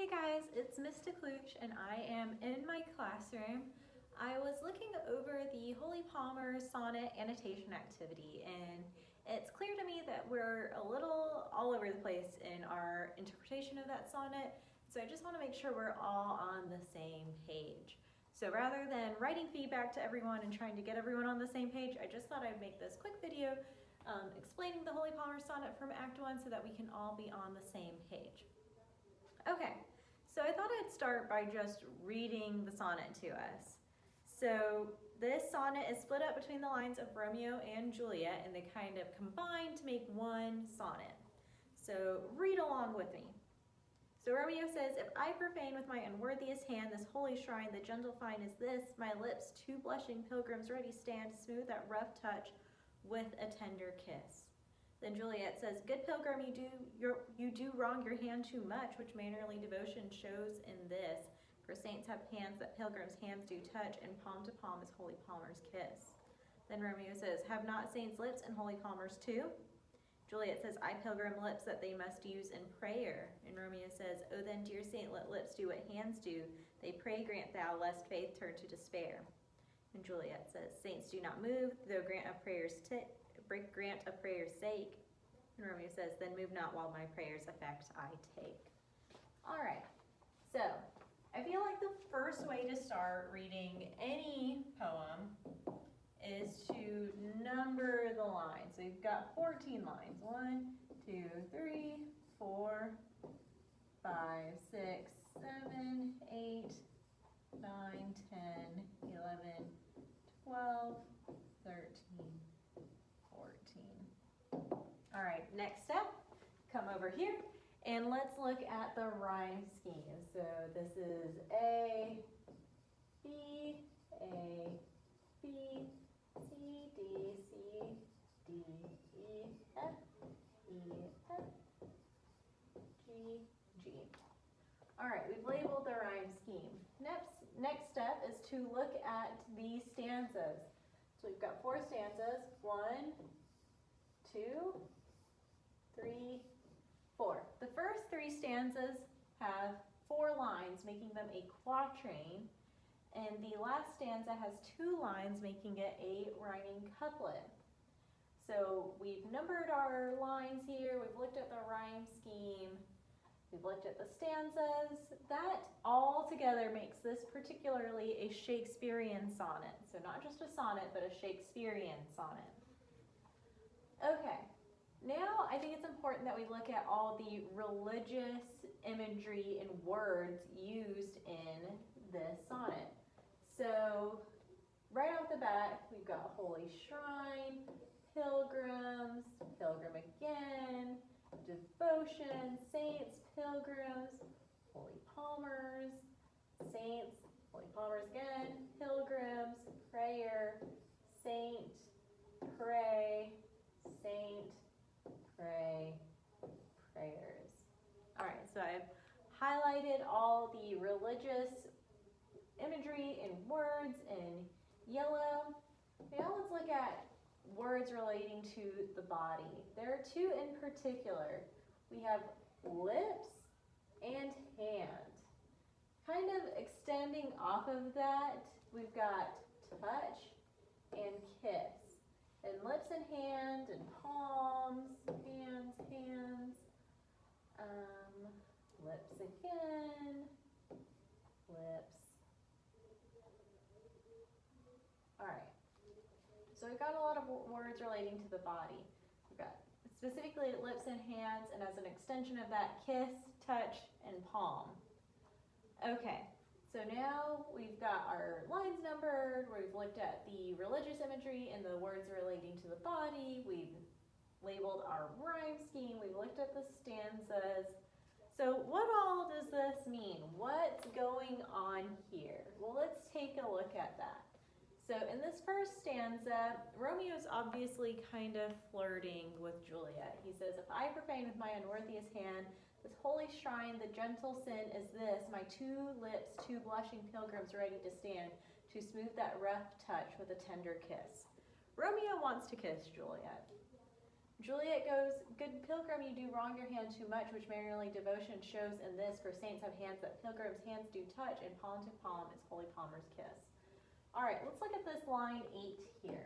Hey guys, it's Miss DeCluche and I am in my classroom. I was looking over the Holy Palmer Sonnet annotation activity and it's clear to me that we're a little all over the place in our interpretation of that sonnet, so I just want to make sure we're all on the same page. So rather than writing feedback to everyone and trying to get everyone on the same page, I just thought I'd make this quick video explaining the Holy Palmer Sonnet from Act 1 so that we can all be on the same page. Okay, so I thought I'd start by just reading the sonnet to us. So this sonnet is split up between the lines of Romeo and Juliet, and they kind of combine to make one sonnet. So read along with me. So Romeo says, "If I profane with my unworthiest hand this holy shrine, the gentle fine is this, my lips, two blushing pilgrims ready stand to smooth that rough touch with a tender kiss." Then Juliet says, "Good pilgrim, you do wrong your hand too much, which mannerly devotion shows in this. For saints have hands that pilgrims' hands do touch, and palm to palm is holy Palmer's kiss." Then Romeo says, "Have not saints lips and holy Palmer's too?" Juliet says, "I pilgrim lips that they must use in prayer." And Romeo says, "Oh then, dear saint, let lips do what hands do. They pray, grant thou, lest faith turn to despair." And Juliet says, "Saints do not move, though grant a prayer's sake." And Romeo says, "Then move not while my prayer's effect I take." All right, so I feel like the first way to start reading any poem is to number the lines. So you've got 14 lines. 1, 2, 3, 4, 5, 6, 7, 8, 9, 10, 11, 12, 13, 14. All right, next step, come over here and let's look at the rhyme scheme. So this is A, B, A, B, C, D, C, D, E, F, G, G. All right, we've labeled the rhyme scheme. Next step is to look at the stanzas. So we've got 4 stanzas, 1, 2, 3, 4. The first 3 stanzas have 4 lines, making them a quatrain, and the last stanza has 2 lines, making it a rhyming couplet. So we've numbered our lines here, we've looked at the rhyme scheme, we've looked at the stanzas. That all together makes this particularly a Shakespearean sonnet. So not just a sonnet, but a Shakespearean sonnet. Okay, now I think it's important that we look at all the religious imagery and words used in this sonnet. So right off the bat, we've got holy shrine, pilgrims, pilgrim again, devotion, saints, pilgrims, holy palmers, saints, holy palmers again, pilgrims, prayer, saint, pray, saint, pray, prayers. All right, so I've highlighted all the religious imagery and words in yellow. Now let's look at words relating to the body. There are 2 in particular. We have lips and hand. Kind of extending off of that, we've got touch and kiss. And lips and hand and palms, hands, lips again, lips. All right, so we've got a lot of words relating to the body. We've got specifically lips and hands, and as an extension of that, kiss, touch, and palm. Okay, so now we've got our lines numbered, we've looked at the religious imagery and the words relating to the body, we've labeled our rhyme scheme, we've looked at the stanzas. So what all does this mean? What's going on here? Well, let's take a look at that. So in this first stanza, Romeo's obviously kind of flirting with Juliet. He says, "If I profane with my unworthiest hand this holy shrine, the gentle sin is this, my 2 lips, 2 blushing pilgrims ready to stand, to smooth that rough touch with a tender kiss." Romeo wants to kiss Juliet. Juliet goes, good pilgrim, you do wrong your hand too much, which maidenly devotion shows in this, for saints have hands that pilgrims' hands do touch, and palm to palm is holy Palmer's kiss. All right, let's look at this line 8 here.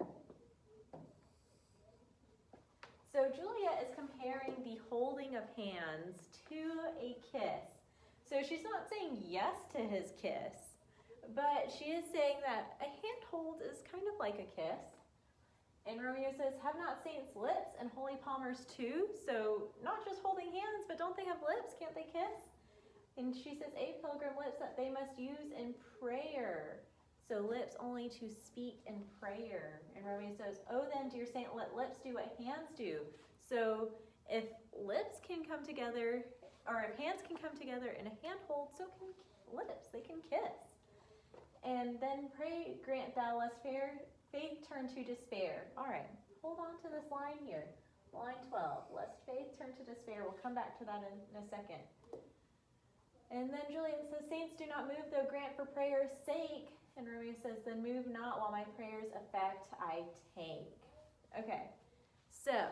So Juliet is comparing the holding of hands to a kiss. So she's not saying yes to his kiss, but she is saying that a handhold is kind of like a kiss. And Romeo says, have not saints lips and holy Palmers too? So not just holding hands, but don't they have lips? Can't they kiss? And she says, a pilgrim lips that they must use in prayer. So lips only to speak in prayer. And Romeo says, oh then, dear saint, let lips do what hands do. So if lips can come together, or if hands can come together in a handhold, so can lips. They can kiss. And then pray, grant thou less faith turn to despair. All right, hold on to this line here. Line 12, lest faith turn to despair. We'll come back to that in a second. And then Juliet says, saints do not move, though grant for prayer's sake. And Romeo says, then move not while my prayer's effect I take. Okay, so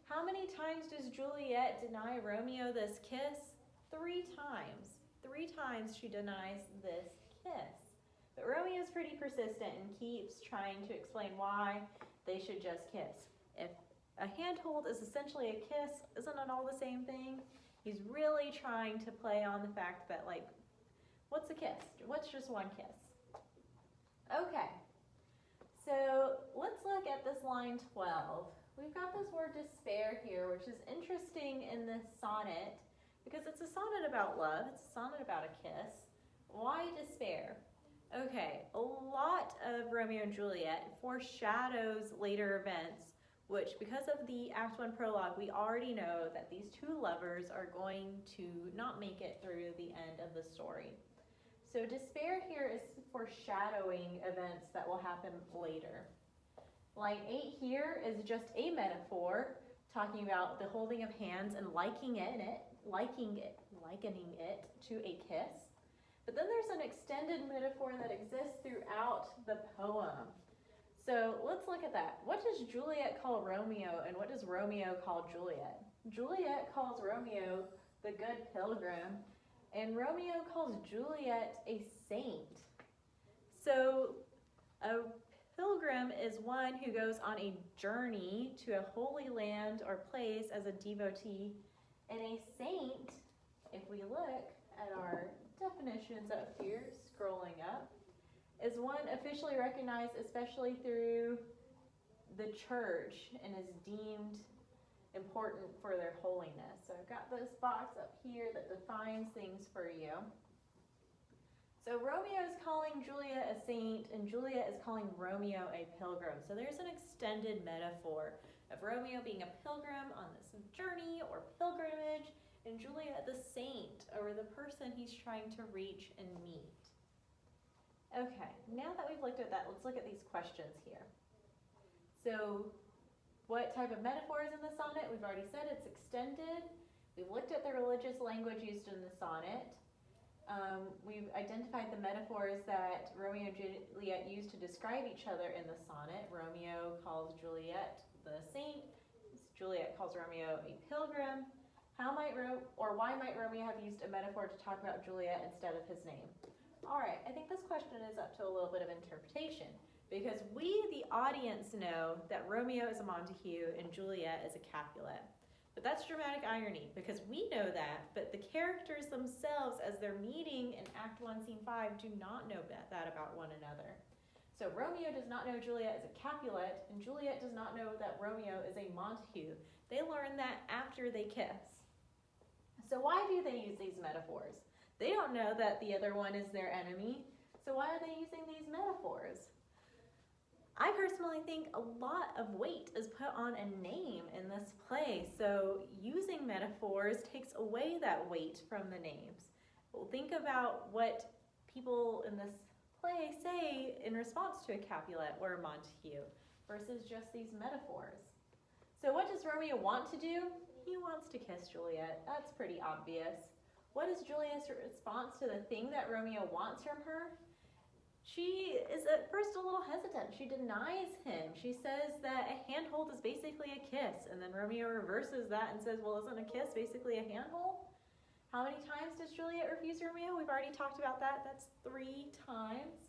how many times does Juliet deny Romeo this kiss? 3 times. 3 times she denies this kiss. But Romeo's pretty persistent and keeps trying to explain why they should just kiss. If a handhold is essentially a kiss, isn't it all the same thing? He's really trying to play on the fact that, like, what's a kiss? What's just one kiss? Okay, so let's look at this line 12. We've got this word despair here, which is interesting in this sonnet because it's a sonnet about love. It's a sonnet about a kiss. Why despair? Okay, a lot of Romeo and Juliet foreshadows later events, which because of the Act 1 prologue, we already know that these 2 lovers are going to not make it through the end of the story. So despair here is foreshadowing events that will happen later. Line 8 here is just a metaphor talking about the holding of hands and likening it to a kiss. But then there's an extended metaphor that exists throughout the poem. So let's look at that. What does Juliet call Romeo and what does Romeo call Juliet? Juliet calls Romeo the good pilgrim and Romeo calls Juliet a saint. So a pilgrim is one who goes on a journey to a holy land or place as a devotee, and a saint, if we look at our definitions up here, scrolling up, is one officially recognized especially through the church and is deemed important for their holiness. So I've got this box up here that defines things for you. So Romeo is calling Juliet a saint and Juliet is calling Romeo a pilgrim. So there's an extended metaphor of Romeo being a pilgrim on this journey or pilgrimage, and Juliet the saint, or the person he's trying to reach and meet. Okay, now that we've looked at that, let's look at these questions here. So, what type of metaphor is in the sonnet? We've already said it's extended. We've looked at the religious language used in the sonnet. We've identified the metaphors that Romeo and Juliet use to describe each other in the sonnet. Romeo calls Juliet the saint. Juliet calls Romeo a pilgrim. Why might Romeo have used a metaphor to talk about Juliet instead of his name? All right, I think this question is up to a little bit of interpretation because we, the audience, know that Romeo is a Montague and Juliet is a Capulet. But that's dramatic irony because we know that, but the characters themselves, as they're meeting in Act 1, Scene 5, do not know that about one another. So Romeo does not know Juliet is a Capulet, and Juliet does not know that Romeo is a Montague. They learn that after they kiss. So why do they use these metaphors? They don't know that the other one is their enemy, so why are they using these metaphors? I personally think a lot of weight is put on a name in this play, so using metaphors takes away that weight from the names. Think about what people in this play say in response to a Capulet or a Montague versus just these metaphors. So what does Romeo want to do? He wants to kiss Juliet. That's pretty obvious. What is Juliet's response to the thing that Romeo wants from her? She is at first a little hesitant. She denies him. She says that a handhold is basically a kiss. And then Romeo reverses that and says, well, isn't a kiss basically a handhold? How many times does Juliet refuse Romeo? We've already talked about that. That's 3 times.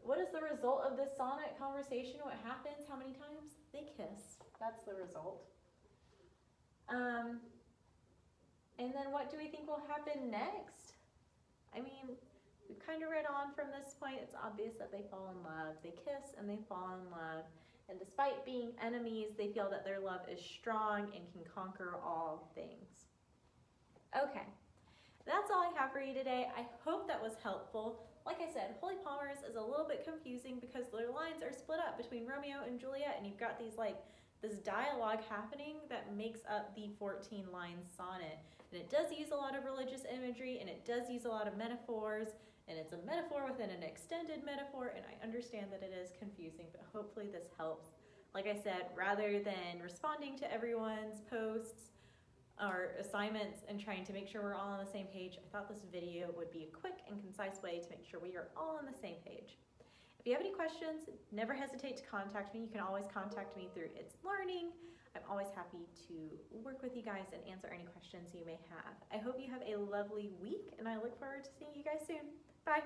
What is the result of this sonnet conversation? What happens? How many times? They kiss. That's the result. And then what do we think will happen next? I mean, we've kind of read on from this point. It's obvious that they fall in love. They kiss and they fall in love. And despite being enemies, they feel that their love is strong and can conquer all things. Okay, that's all I have for you today. I hope that was helpful. Like I said, Holy Palmers is a little bit confusing because their lines are split up between Romeo and Juliet, and you've got these this dialogue happening that makes up the 14-line sonnet. And it does use a lot of religious imagery, and it does use a lot of metaphors, and it's a metaphor within an extended metaphor, and I understand that it is confusing, but hopefully this helps. Like I said, rather than responding to everyone's posts or assignments and trying to make sure we're all on the same page, I thought this video would be a quick and concise way to make sure we are all on the same page. If you have any questions, never hesitate to contact me. You can always contact me through It's Learning. I'm always happy to work with you guys and answer any questions you may have. I hope you have a lovely week, and I look forward to seeing you guys soon. Bye.